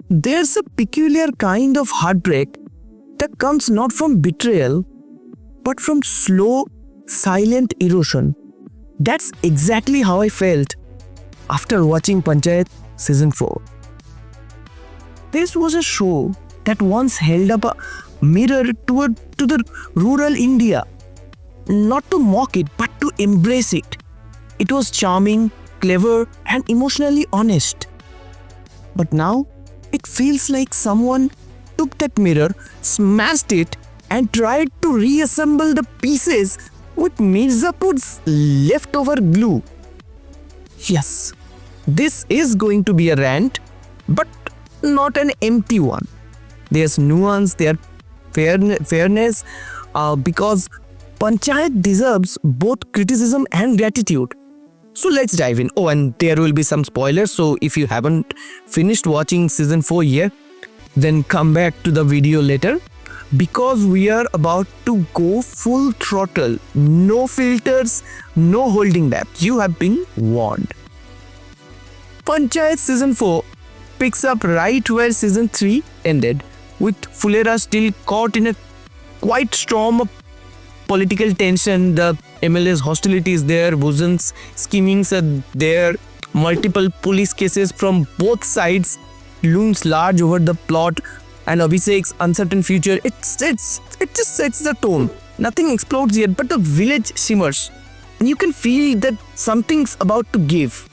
There's a peculiar kind of heartbreak that comes not from betrayal, but from slow, silent erosion. That's exactly how I felt after watching Panchayat Season 4. This was a show that once held up a mirror to the rural India. Not to mock it, but to embrace it. It was charming, clever, and emotionally honest. But now, it feels like someone took that mirror, smashed it, and tried to reassemble the pieces with Mirzapur's leftover glue. Yes, this is going to be a rant, but not an empty one. There's nuance, there's fairness, because Panchayat deserves both criticism and gratitude. So let's dive in. Oh, and there will be some spoilers, so if you haven't finished watching Season 4 yet, then come back to the video later, because we are about to go full throttle. No filters, no holding back. You have been warned. Panchayat Season 4 picks up right where Season 3 ended, with Fulera still caught in a quite storm of political tension. The MLA's hostility is there, Bhujan's schemings are there, multiple police cases from both sides looms large over the plot, and Abhishek's uncertain future. It just sets the tone. Nothing explodes yet, but the village shimmers, and you can feel that something's about to give.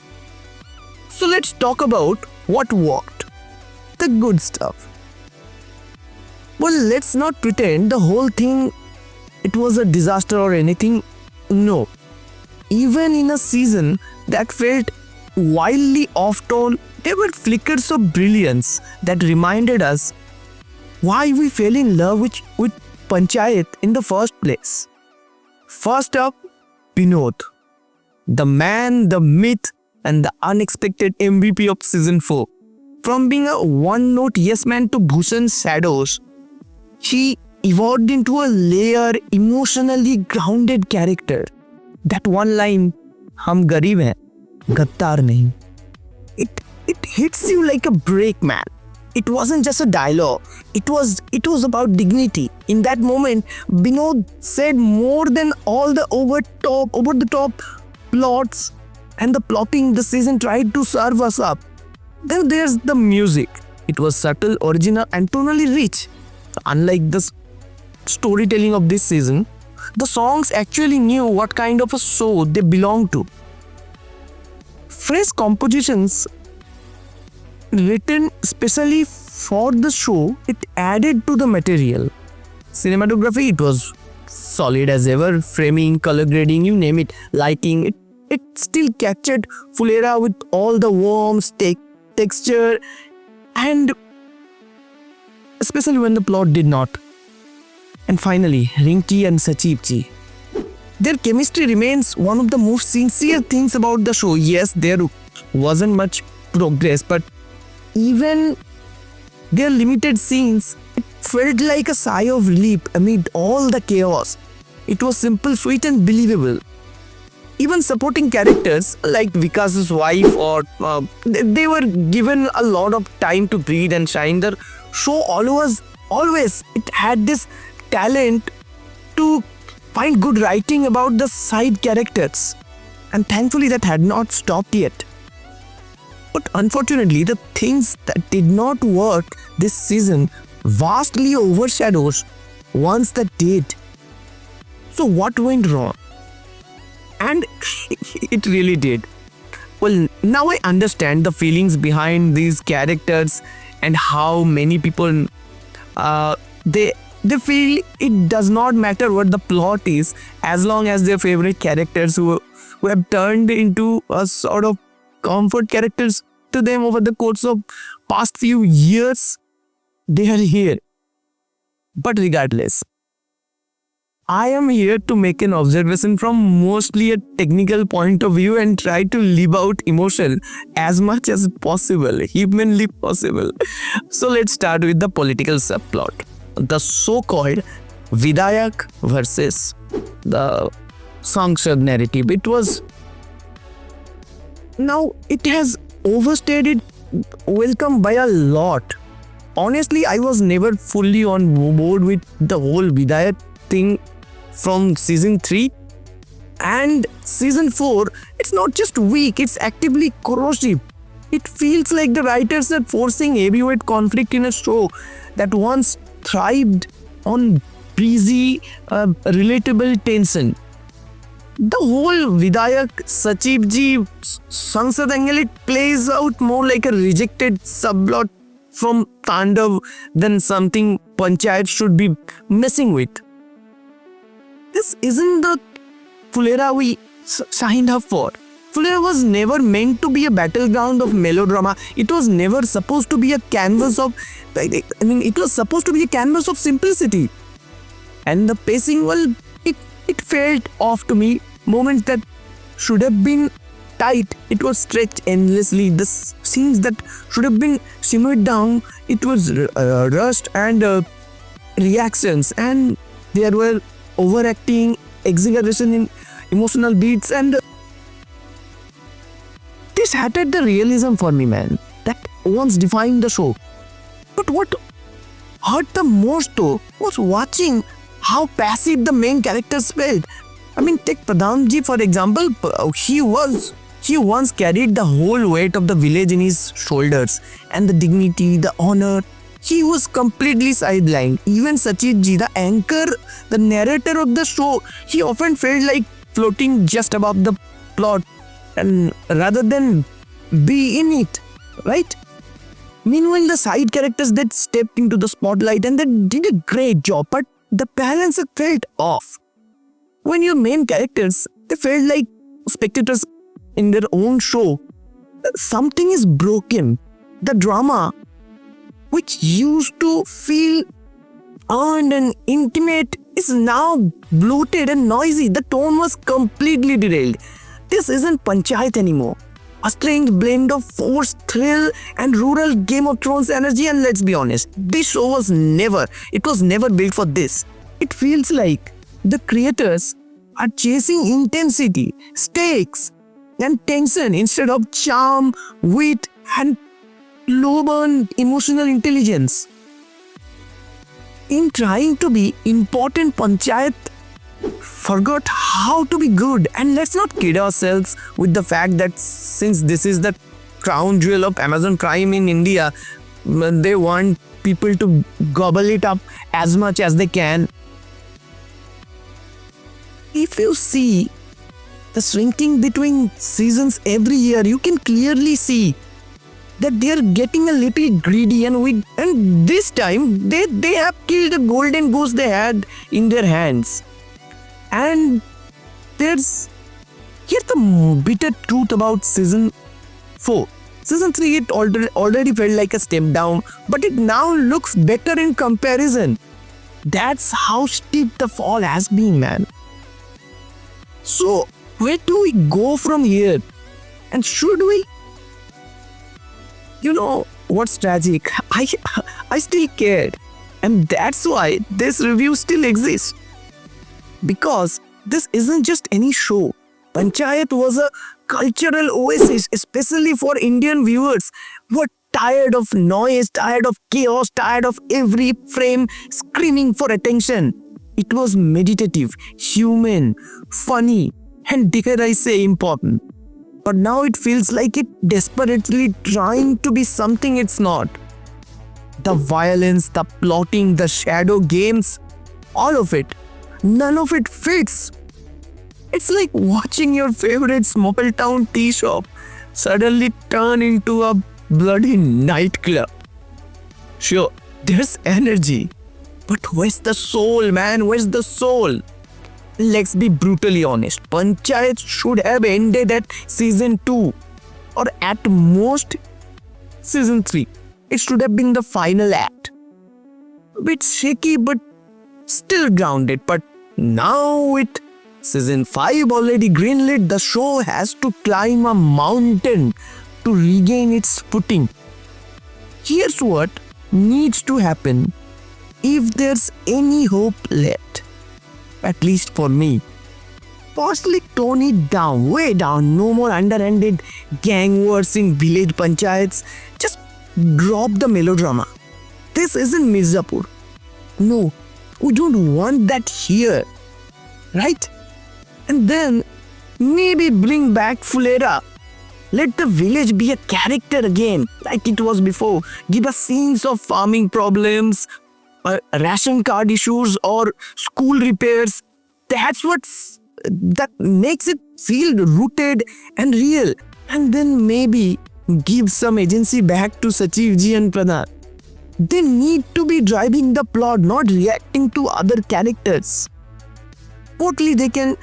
So let's talk about what worked, the good stuff. Well, let's not pretend the whole thing it was a disaster or anything. No. Even in a season that felt wildly off-tone, there were flickers of brilliance that reminded us why we fell in love with Panchayat in the first place. First up, Binod. The man, the myth, and the unexpected MVP of Season 4. From being a one-note yes man to Bhushan's shadows, he evolved into a layered, emotionally grounded character. That one line, "Hum garib hain, gattar nahi." It hits you like a break, man. It wasn't just a dialogue. It was about dignity. In that moment, Binod said more than all the over the top plots and the plotting the season tried to serve us up. Then there's the music. It was subtle, original, and tonally rich. Unlike the storytelling of this season, the songs actually knew what kind of a show they belonged to. Fresh compositions written specially for the show, it added to the material. Cinematography, it was solid as ever. Framing, color grading, you name it, lighting, it still captured Fulera with all the warmth, texture, and especially when the plot did not. And finally, Rinki and Sachibji. Their chemistry remains one of the most sincere things about the show. Yes, there wasn't much progress, but even their limited scenes, it felt like a sigh of relief amid all the chaos. It was simple, sweet, and believable. Even supporting characters like Vikas's wife, or they were given a lot of time to breathe and shine. The show always it had this talent to find good writing about the side characters, and thankfully that had not stopped yet. But unfortunately, the things that did not work this season vastly overshadows ones that did. So what went wrong? And it really did. Well, now I understand the feelings behind these characters and how many people they feel it does not matter what the plot is, as long as their favorite characters who have turned into a sort of comfort characters to them over the course of past few years, they are here. But regardless, I am here to make an observation from mostly a technical point of view and try to live out emotion as much as possible, humanly possible. So let's start with the political subplot. The so-called Vidayak versus the Sangsad narrative. It has overstayed welcome by a lot. honestly, I was never fully on board with the whole Vidayat thing from season 3. And season 4, it's not just weak, it's actively corrosive. It feels like the writers are forcing heavyweight conflict in a show that once thrived on breezy, relatable tension. The whole Vidayak Sachivji Sansad angle, it plays out more like a rejected subplot from Tandav than something Panchayat should be messing with. This isn't the Fulera we signed up for. Fulera was never meant to be a battleground of melodrama. It was never supposed to be a canvas of, it was supposed to be a canvas of simplicity. And the pacing, well, it felt off to me. Moments that should have been tight, it was stretched endlessly. The scenes that should have been simmered down, it was rushed, and reactions, and there were overacting, exaggeration in emotional beats, and this shattered the realism for me, man, that once defined the show. But what hurt the most though was watching how passive the main characters felt. I mean, take Pradhanji for example. He once carried the whole weight of the village in his shoulders, and the dignity, the honor. He was completely sidelined. Even Sachitji, the anchor, the narrator of the show, he often felt like floating just above the plot, and rather than be in it, right? Meanwhile, the side characters that stepped into the spotlight and they did a great job, but the balance felt off. When your main characters, they felt like spectators in their own show, something is broken. The drama, which used to feel earned and intimate, is now bloated and noisy. The tone was completely derailed. This isn't Panchayat anymore. A strange blend of forced thrill and rural Game of Thrones energy, and let's be honest, this show was never built for this. It feels like the creators are chasing intensity, stakes, and tension instead of charm, wit, and low-burn emotional intelligence. In trying to be important, Panchayat forgot how to be good. And let's not kid ourselves with the fact that since this is the crown jewel of Amazon Prime in India, they want people to gobble it up as much as they can. If you see the shrinking between seasons every year, you can clearly see that they are getting a little greedy, and this time they have killed the golden goose they had in their hands. And here's the bitter truth about season 4. Season 3, it already felt like a step down, but it now looks better in comparison. That's how steep the fall has been, man. So, where do we go from here? And should we? You know what's tragic? I still cared. And that's why this review still exists. Because this isn't just any show. Panchayat was a cultural oasis, especially for Indian viewers who are tired of noise, tired of chaos, tired of every frame screaming for attention. It was meditative, human, funny, and dare I say important. But now it feels like it desperately trying to be something it's not. The violence, the plotting, the shadow games, all of it, none of it fits. It's like watching your favorite small town tea shop suddenly turn into a bloody nightclub. Sure, there's energy, but where's the soul, man? Where's the soul? Let's be brutally honest. Panchayat should have ended at season 2 or at most season 3. It should have been the final act. A bit shaky but still grounded. But now with season 5 already greenlit, the show has to climb a mountain to regain its footing. Here's what needs to happen if there's any hope left. At least for me. Firstly, tone it down, way down. No more underhanded gang wars in village panchayats. Just drop the melodrama. this isn't Mirzapur. No, we don't want that here. Right? And then maybe bring back Fulera. Let the village be a character again, like it was before. Give us scenes of farming problems, ration card issues, or school repairs. That makes it feel rooted and real. And then maybe give some agency back to Sachivji and Pradhan. They need to be driving the plot, not reacting to other characters. Totally, they can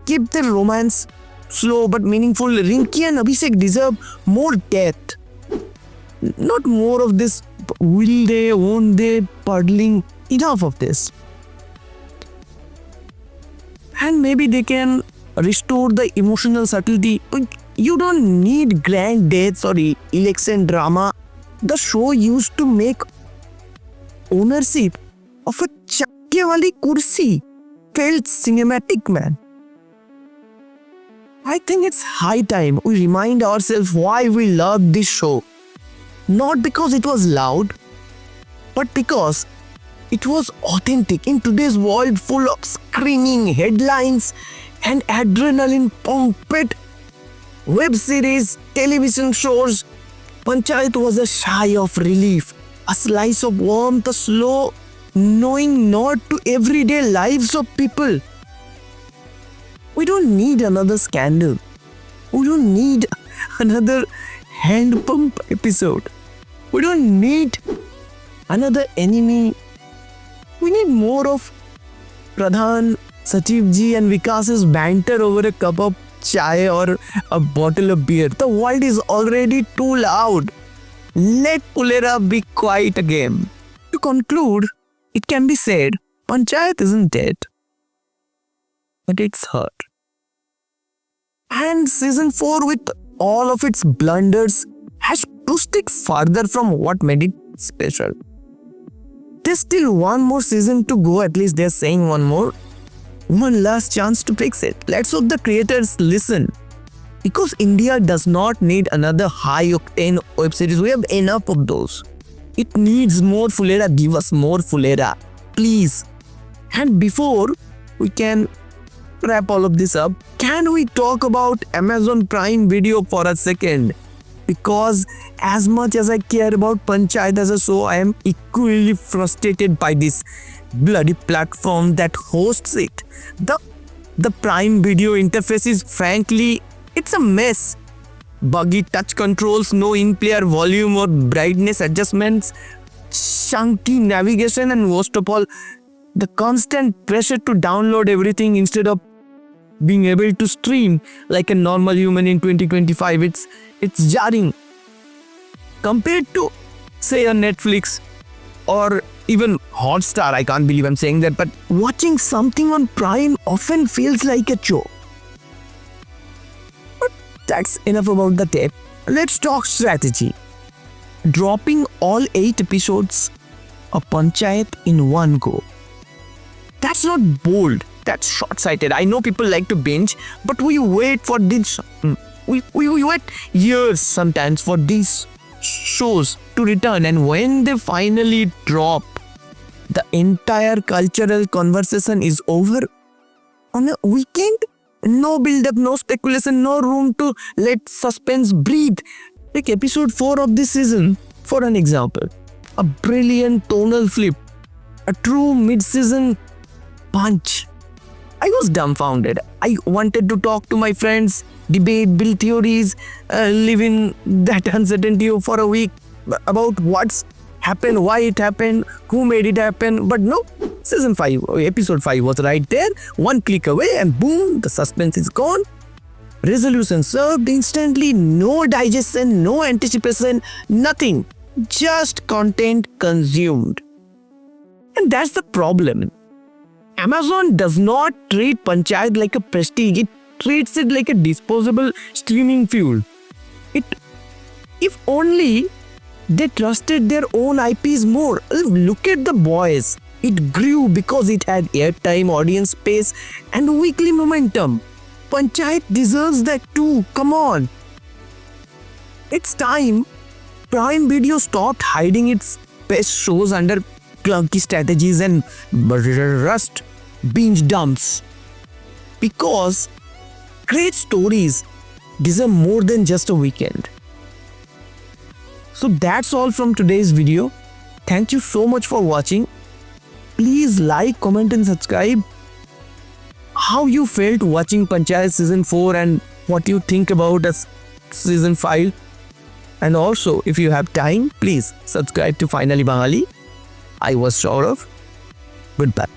keep their romance slow but meaningful. Rinki and Abhishek deserve more depth. Not more of this will they, won't they, puddling. Enough of this. And maybe they can restore the emotional subtlety. You don't need grand deaths or election drama. The show used to make ownership of a chakke wali kursi felt cinematic, man. I think it's high time we remind ourselves why we love this show. Not because it was loud, but because it was authentic. In today's world full of screaming headlines and adrenaline-pumped web series, television shows, Panchayat was a sigh of relief, a slice of warmth, a slow knowing nod to everyday lives of people. We don't need another scandal. We don't need another hand pump episode. We don't need another enemy. We need more of Pradhan, Sachivji and Vikas's banter over a cup of chai or a bottle of beer. The world is already too loud. Let Pulera be quiet again. To conclude, it can be said, Panchayat isn't dead, but it's hurt. And season 4, with all of its blunders, has pushed it further from what made it special. There's still one more season to go, at least they're saying one more. One last chance to fix it. Let's hope the creators listen. Because India does not need another high-octane web series. We have enough of those. It needs more Fulera. Give us more Fulera. Please. And before we can wrap all of this up, can we talk about Amazon Prime Video for a second? Because as much as I care about Panchayat as a show, I am equally frustrated by this bloody platform that hosts it. The Prime Video interface is frankly, it's a mess. Buggy touch controls, no in-player volume or brightness adjustments, chunky navigation, and worst of all, the constant pressure to download everything instead of being able to stream like a normal human in 2025. It's jarring. Compared to, say, a Netflix or even Hotstar, I can't believe I'm saying that, but watching something on Prime often feels like a chore. But that's enough about the tape. Let's talk strategy. Dropping all 8 episodes of Panchayat in one go. That's not bold. That's short-sighted. I know people like to binge, but we wait for this. We wait years sometimes for these shows to return, and when they finally drop, the entire cultural conversation is over on a weekend. No build-up, no speculation, no room to let suspense breathe. Like episode 4 of this season, for an example. A brilliant tonal flip. A true mid-season punch. I was dumbfounded. I wanted to talk to my friends, debate, build theories, live in that uncertainty for a week about what's happened, why it happened, who made it happen. But no, season 5, episode 5 was right there. One click away and boom, the suspense is gone. Resolution served instantly, no digestion, no anticipation, nothing. Just content consumed. And that's the problem. Amazon does not treat Panchayat like a prestige. It treats it like a disposable streaming fuel. If only they trusted their own IPs more. Look at The Boys. It grew because it had airtime, audience space, and weekly momentum. Panchayat deserves that too. Come on. It's time Prime Video stopped hiding its best shows under clunky strategies and rust binge dumps. Because great stories deserve more than just a weekend. So that's all from today's video. Thank you so much for watching. Please like, comment and subscribe. How you felt watching Panchayat season 4 and what you think about us season 5. And also, if you have time, please subscribe to Finally Bangali. I was Saurav. Goodbye.